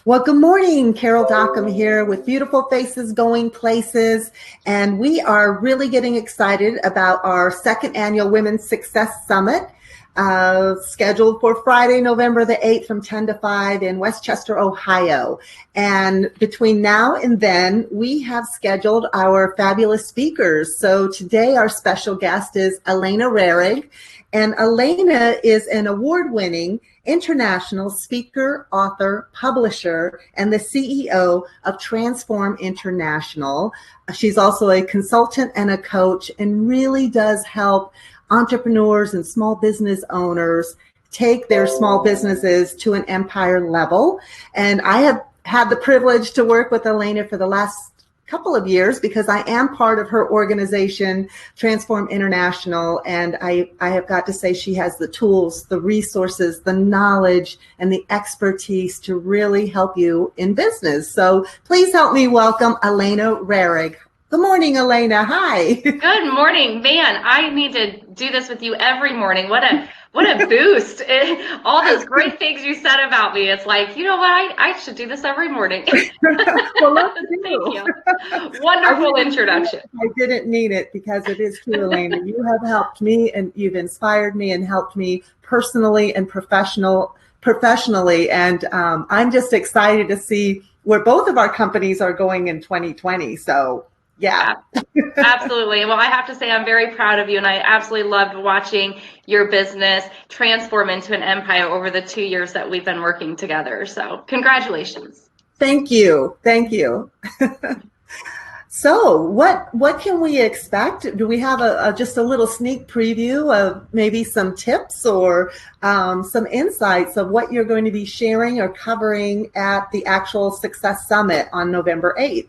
Well, good morning. Carol Dockum here with Beautiful Faces Going Places. And we are really getting excited about our second annual Women's Success Summit, scheduled for Friday, November the 8th from 10 to 5 in Westchester, Ohio. And between now and then, we have scheduled our fabulous speakers. So today our special guest is Elena Rahrig. And Elena is an award-winning international speaker, author, publisher, and the CEO of Transform International. She's also a consultant and a coach and really does help entrepreneurs and small business owners take their small businesses to an empire level. And I have had the privilege to work with Elena for the last couple of years because I am part of her organization, Transform International, and I have got to say she has the tools, the resources, the knowledge, and the expertise to really help you in business. So please help me welcome Elena Rahrig. Good morning, Elena. Hi. Good morning, man. I need to do this with you every morning. What a boost. All those great things you said about me. It's like, you know what? I should do this every morning. Well, let's do. Thank you. Wonderful introduction. I didn't need it because it is true, Elena. You have helped me and you've inspired me and helped me personally and professionally. And I'm just excited to see where both of our companies are going in 2020. So yeah. Absolutely. Well, I have to say I'm very proud of you, and I absolutely loved watching your business transform into an empire over the 2 years that we've been working together. So congratulations. Thank you. Thank you. So what can we expect? Do we have just a little sneak preview of maybe some tips or some insights of what you're going to be sharing or covering at the actual Success Summit on November 8th?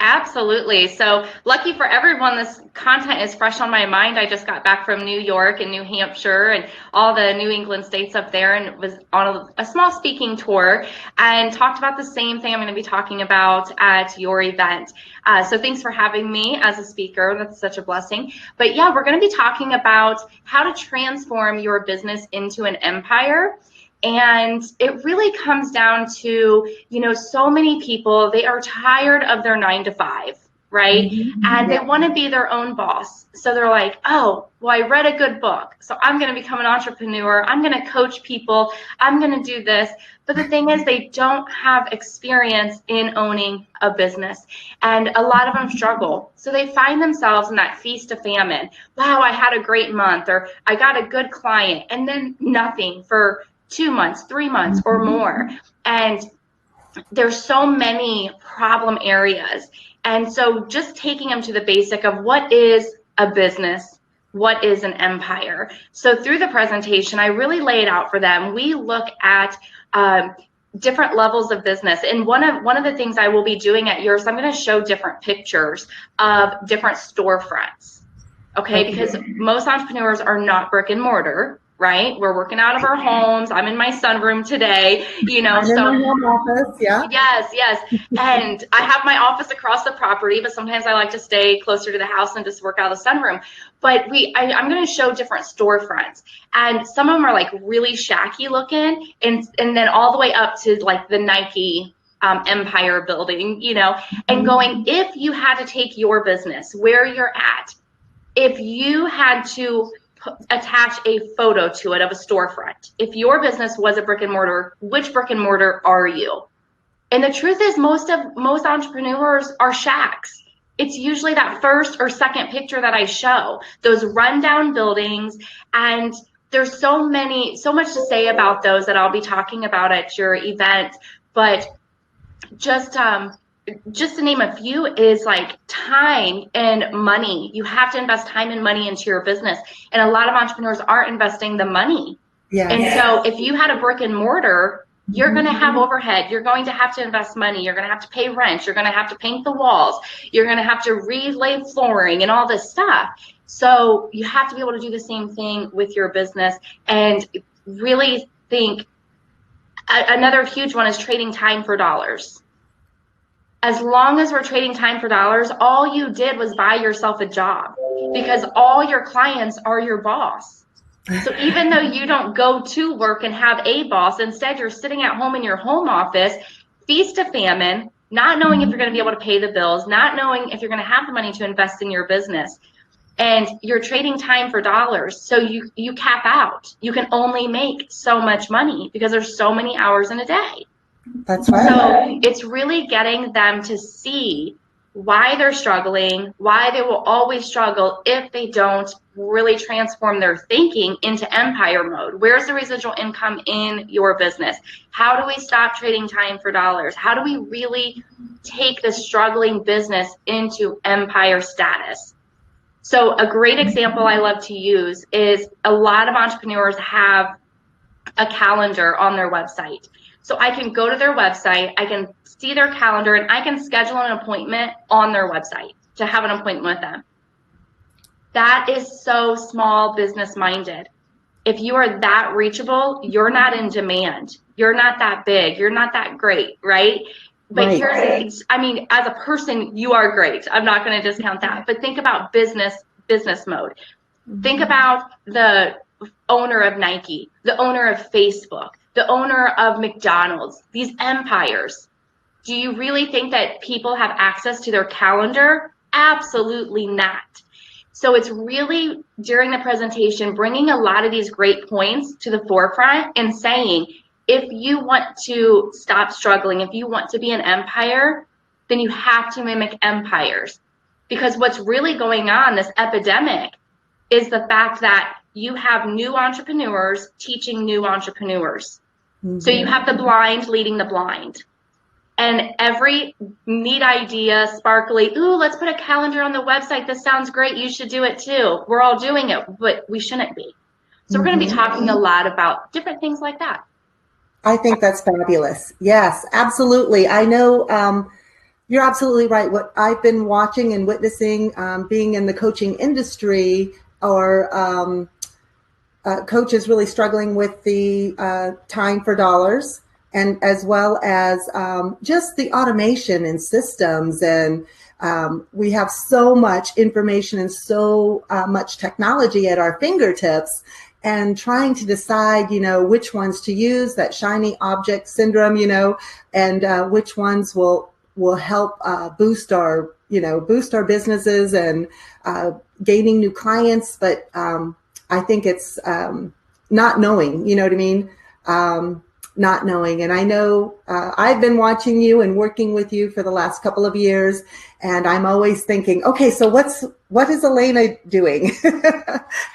Absolutely. So lucky for everyone, this content is fresh on my mind. I just got back from New York and New Hampshire and all the New England states up there, and was on a small speaking tour and talked about the same thing I'm going to be talking about at your event. So thanks for having me as a speaker. That's such a blessing. But yeah, we're going to be talking about how to transform your business into an empire. And it really comes down to, so many people, they are tired of their 9 to 5, right? Mm-hmm. And they want to be their own boss. So they're like, oh, well, I read a good book, so I'm going to become an entrepreneur. I'm going to coach people. I'm going to do this. But the thing is, they don't have experience in owning a business. And a lot of them struggle. So they find themselves in that feast of famine. Wow, I had a great month, or I got a good client, and then nothing for 2 months, 3 months or more. And there's so many problem areas. And so just taking them to the basic of what is a business, what is an empire. So through the presentation, I really lay it out for them. We look at different levels of business. And one of the things I will be doing at yours, I'm going to show different pictures of different storefronts. Okay, because most entrepreneurs are not brick and mortar. Right? We're working out of our homes. I'm in my sunroom today, I'm in my home office, yeah. Yes. And I have my office across the property, but sometimes I like to stay closer to the house and just work out of the sunroom. But I'm going to show different storefronts, and some of them are like really shacky looking, and then all the way up to like the Nike empire building, and going, if you had to take your business where you're at, if you had to attach a photo to it of a storefront. If your business was a brick and mortar, which brick and mortar are you? And the truth is, most entrepreneurs are shacks. It's usually that first or second picture that I show, those rundown buildings. And there's so much to say about those that I'll be talking about at your event. But just to name a few is like time and money. You have to invest time and money into your business. And a lot of entrepreneurs aren't investing the money. Yes. And so if you had a brick and mortar, you're going to have overhead. You're going to have to invest money. You're going to have to pay rent. You're going to have to paint the walls. You're going to have to relay flooring and all this stuff. So you have to be able to do the same thing with your business, and really think. Another huge one is trading time for dollars. As long as we're trading time for dollars, all you did was buy yourself a job, because all your clients are your boss. So even though you don't go to work and have a boss, instead you're sitting at home in your home office feast to famine, not knowing if you're going to be able to pay the bills, not knowing if you're going to have the money to invest in your business. And you're trading time for dollars. So you cap out. You can only make so much money because there's so many hours in a day. That's right. So it's really getting them to see why they're struggling, why they will always struggle if they don't really transform their thinking into empire mode. Where's the residual income in your business? How do we stop trading time for dollars? How do we really take the struggling business into empire status? So a great example I love to use is a lot of entrepreneurs have a calendar on their website. So I can go to their website, I can see their calendar, and I can schedule an appointment on their website to have an appointment with them. That is so small business minded. If you are that reachable, you're not in demand. You're not that big. You're not that great, right? But Right. I mean, as a person, you are great. I'm not going to discount that. But think about business mode. Think about the owner of Nike, the owner of Facebook, the owner of McDonald's, these empires. Do you really think that people have access to their calendar? Absolutely not. So it's really, during the presentation, bringing a lot of these great points to the forefront and saying, if you want to stop struggling, if you want to be an empire, then you have to mimic empires. Because what's really going on, this epidemic, is the fact that you have new entrepreneurs teaching new entrepreneurs. Mm-hmm. So you have the blind leading the blind. And every neat idea, sparkly, ooh, let's put a calendar on the website. This sounds great. You should do it too. We're all doing it, but we shouldn't be. So we're going to be talking a lot about different things like that. I think that's fabulous. Yes, absolutely. I know you're absolutely right. What I've been watching and witnessing, being in the coaching industry, or coaches really struggling with the time for dollars, and as well as just the automation and systems. And we have so much information and so much technology at our fingertips, and trying to decide, which ones to use, that shiny object syndrome, and which ones will help boost our businesses and gaining new clients. But I think it's not knowing, you know what I mean? Not knowing. And I know I've been watching you and working with you for the last couple of years, and I'm always thinking, okay, so what is Elena doing?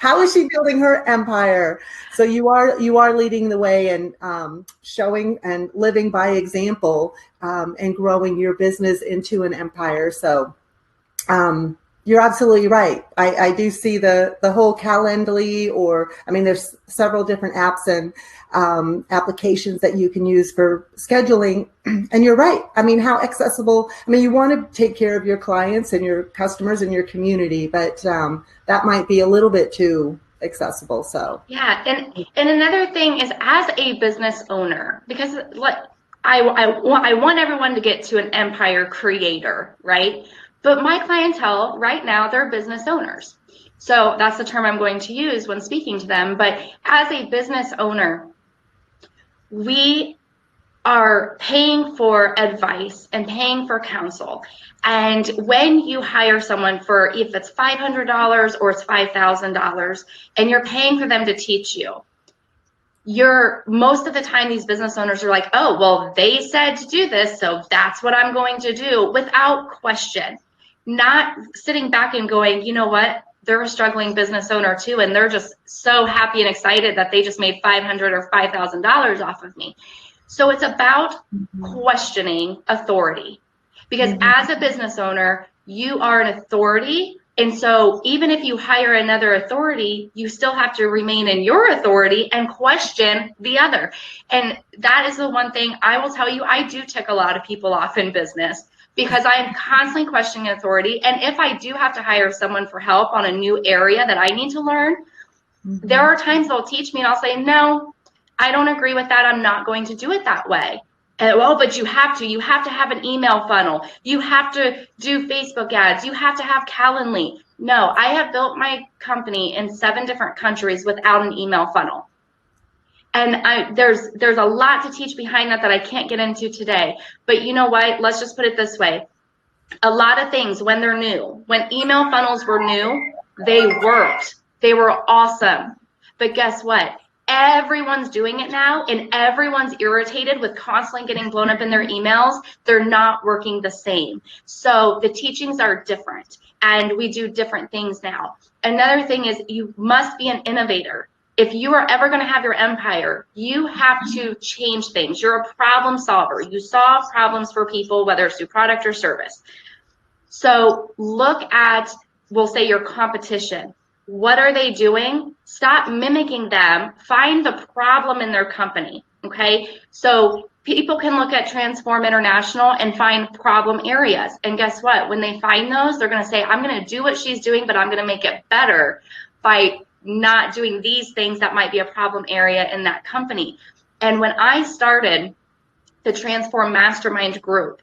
How is she building her empire? So you are leading the way and showing and living by example, and growing your business into an empire. So you're absolutely right. I do see the whole Calendly, or there's several different apps and applications that you can use for scheduling. And you're right. How accessible. You want to take care of your clients and your customers and your community, but that might be a little bit too accessible. So yeah, and another thing is, as a business owner, because I want everyone to get to an empire creator, right? But my clientele right now, they're business owners. So that's the term I'm going to use when speaking to them. But as a business owner, we are paying for advice and paying for counsel. And when you hire someone for, if it's $500 or it's $5,000, and you're paying for them to teach you, most of the time these business owners are like, oh, well, they said to do this, so that's what I'm going to do, without question. Not sitting back and going, you know what, they're a struggling business owner too, and they're just so happy and excited that they just made $500 or $5,000 off of me. So it's about questioning authority, because as a business owner, you are an authority. And so even if you hire another authority, you still have to remain in your authority and question the other. And that is the one thing I will tell you, I do tick a lot of people off in business, because I'm constantly questioning authority. And if I do have to hire someone for help on a new area that I need to learn, there are times they'll teach me and I'll say, no, I don't agree with that. I'm not going to do it that way. And, well, but you have to have an email funnel. You have to do Facebook ads. You have to have Calendly. No, I have built my company in 7 different countries without an email funnel. And there's a lot to teach behind that I can't get into today. But you know what? Let's just put it this way. A lot of things when they're new, when email funnels were new, they worked. They were awesome. But guess what? Everyone's doing it now, and everyone's irritated with constantly getting blown up in their emails. They're not working the same. So the teachings are different, and we do different things now. Another thing is you must be an innovator. If you are ever going to have your empire, you have to change things. You're a problem solver. You solve problems for people, whether it's through product or service. So look at, we'll say, your competition. What are they doing? Stop mimicking them. Find the problem in their company, okay? So people can look at Transform International and find problem areas. And guess what? When they find those, they're going to say, I'm going to do what she's doing, but I'm going to make it better by not doing these things that might be a problem area in that company. And when I started the Transform Mastermind group,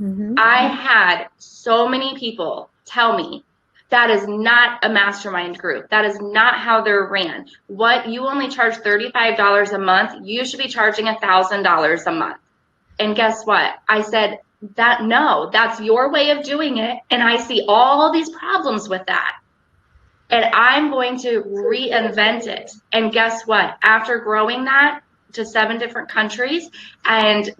I had so many people tell me, that is not a mastermind group. That is not how they're ran. What, you only charge $35 a month. You should be charging $1,000 a month. And guess what? I said, no, that's your way of doing it. And I see all these problems with that. And I'm going to reinvent it. And guess what? After growing that to 7 different countries and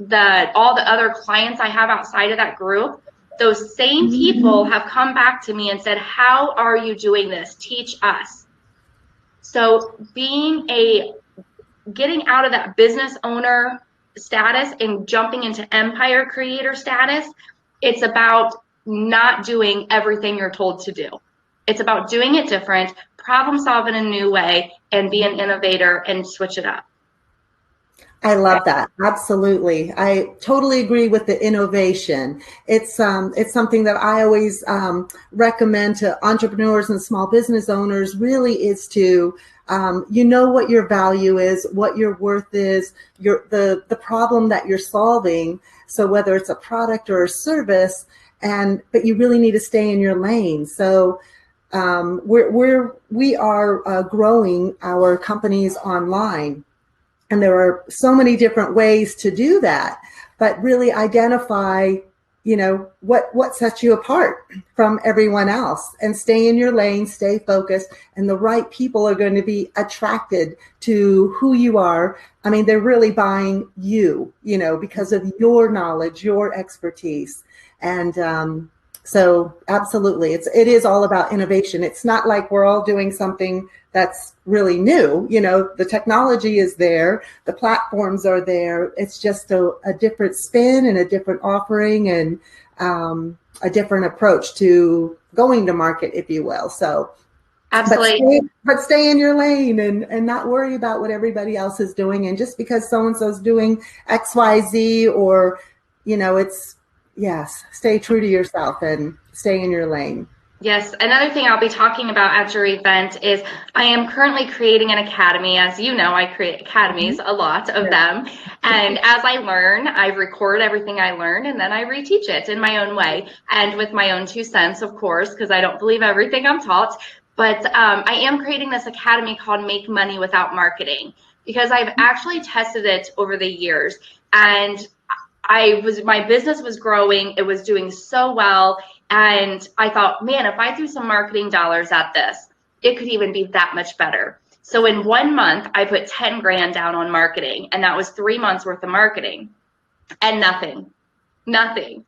all the other clients I have outside of that group, those same people have come back to me and said, how are you doing this? Teach us. So getting out of that business owner status and jumping into empire creator status, it's about not doing everything you're told to do. It's about doing it different, problem solve in a new way, and be an innovator and switch it up. I love that. Absolutely. I totally agree with the innovation. It's something that I always recommend to entrepreneurs and small business owners really is to, what your value is, what your worth is, the problem that you're solving. So whether it's a product or a service, but you really need to stay in your lane. So we are growing our companies online. And there are so many different ways to do that, but really identify, what sets you apart from everyone else, and stay in your lane, stay focused, and the right people are going to be attracted to who you are. I mean, they're really buying you, because of your knowledge, your expertise. And so absolutely, it is all about innovation. It's not like we're all doing something that's really new. The technology is there, the platforms are there. It's just a different spin and a different offering and a different approach to going to market, if you will. So absolutely. But stay in your lane and not worry about what everybody else is doing. And just because so-and-so's doing X, Y, Z, or, yes, stay true to yourself and stay in your lane. Yes, another thing I'll be talking about at your event is I am currently creating an academy. As you know, I create academies, a lot of them. And as I learn, I record everything I learn, and then I reteach it in my own way and with my own 2 cents, of course, because I don't believe everything I'm taught. But I am creating this academy called Make Money Without Marketing, because I've actually tested it over the years. And my business was growing. It was doing so well. And I thought, man, if I threw some marketing dollars at this, it could even be that much better. So in 1 month, I put 10 grand down on marketing, and that was 3 months worth of marketing, and nothing.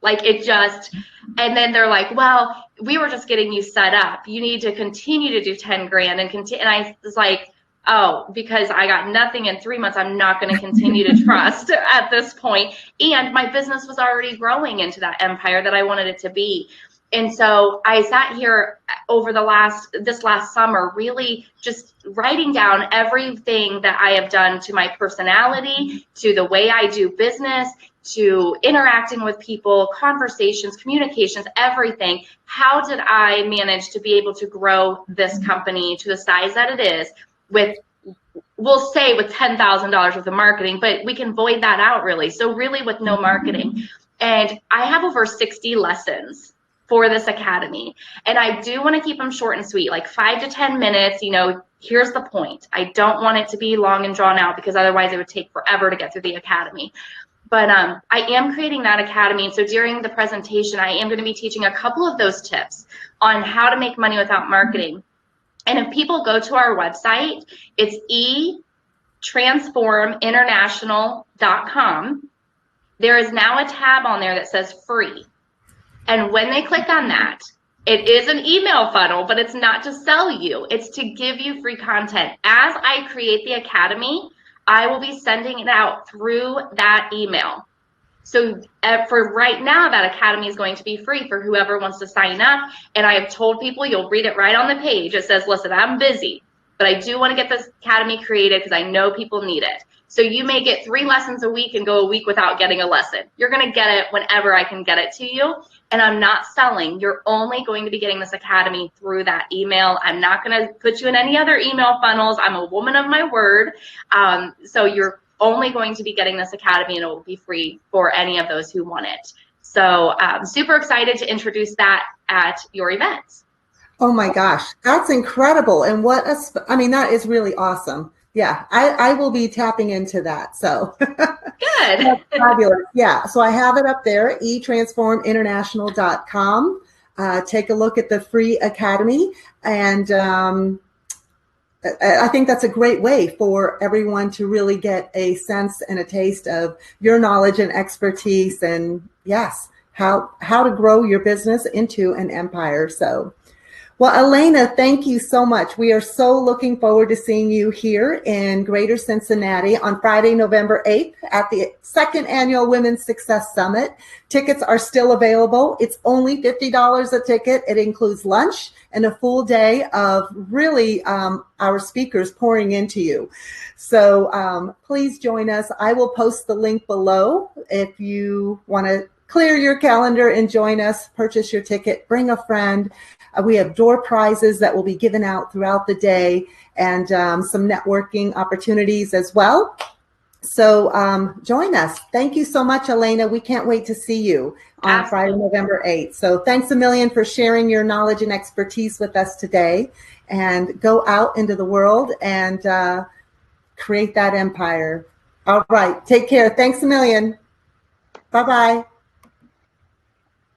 Like and then they're like, well, we were just getting you set up. You need to continue to do 10 grand and continue. And I was like, oh, because I got nothing in 3 months, I'm not going to continue to trust at this point. And my business was already growing into that empire that I wanted it to be. And so I sat here over this last summer, really just writing down everything that I have done to my personality, to the way I do business, to interacting with people, conversations, communications, everything. How did I manage to be able to grow this company to the size that it is we'll say with $10,000 worth of marketing, but we can void that out really. So really with no marketing. And I have over 60 lessons for this academy. And I do want to keep them short and sweet, like 5 to 10 minutes. You know, here's the point. I don't want it to be long and drawn out, because otherwise it would take forever to get through the academy. But I am creating that academy. So during the presentation, I am going to be teaching a couple of those tips on how to make money without marketing. And if people go to our website, it's etransforminternational.com. There is now a tab on there that says free. And when they click on that, it is an email funnel, but it's not to sell you. It's to give you free content. As I create the academy, I will be sending it out through that email. So for right now, that academy is going to be free for whoever wants to sign up. And I have told people, you'll read it right on the page. It says, listen, I'm busy, but I do want to get this academy created because I know people need it. So you may get 3 lessons a week and go a week without getting a lesson. You're going to get it whenever I can get it to you. And I'm not selling. You're only going to be getting this academy through that email. I'm not going to put you in any other email funnels. I'm a woman of my word. So you're only going to be getting this academy, and it will be free for any of those who want it. So I'm super excited to introduce that at your event. Oh my gosh, that's incredible. And I mean, that is really awesome. Yeah, I will be tapping into that. So good. That's fabulous. Yeah, so I have it up there, etransforminternational.com. Take a look at the free academy. And I think that's a great way for everyone to really get a sense and a taste of your knowledge and expertise, and yes, how to grow your business into an empire. So, well, Elena, thank you so much. We are so looking forward to seeing you here in Greater Cincinnati on Friday, November 8th at the 2nd Annual Women's Success Summit. Tickets are still available. It's only $50 a ticket. It includes lunch and a full day of really our speakers pouring into you. So please join us. I will post the link below if you want to clear your calendar and join us, purchase your ticket, bring a friend. We have door prizes that will be given out throughout the day, and some networking opportunities as well. So join us. Thank you so much, Elena. We can't wait to see you on Friday, November 8th. So thanks a million for sharing your knowledge and expertise with us today, and go out into the world and create that empire. All right. Take care. Thanks a million. Bye-bye.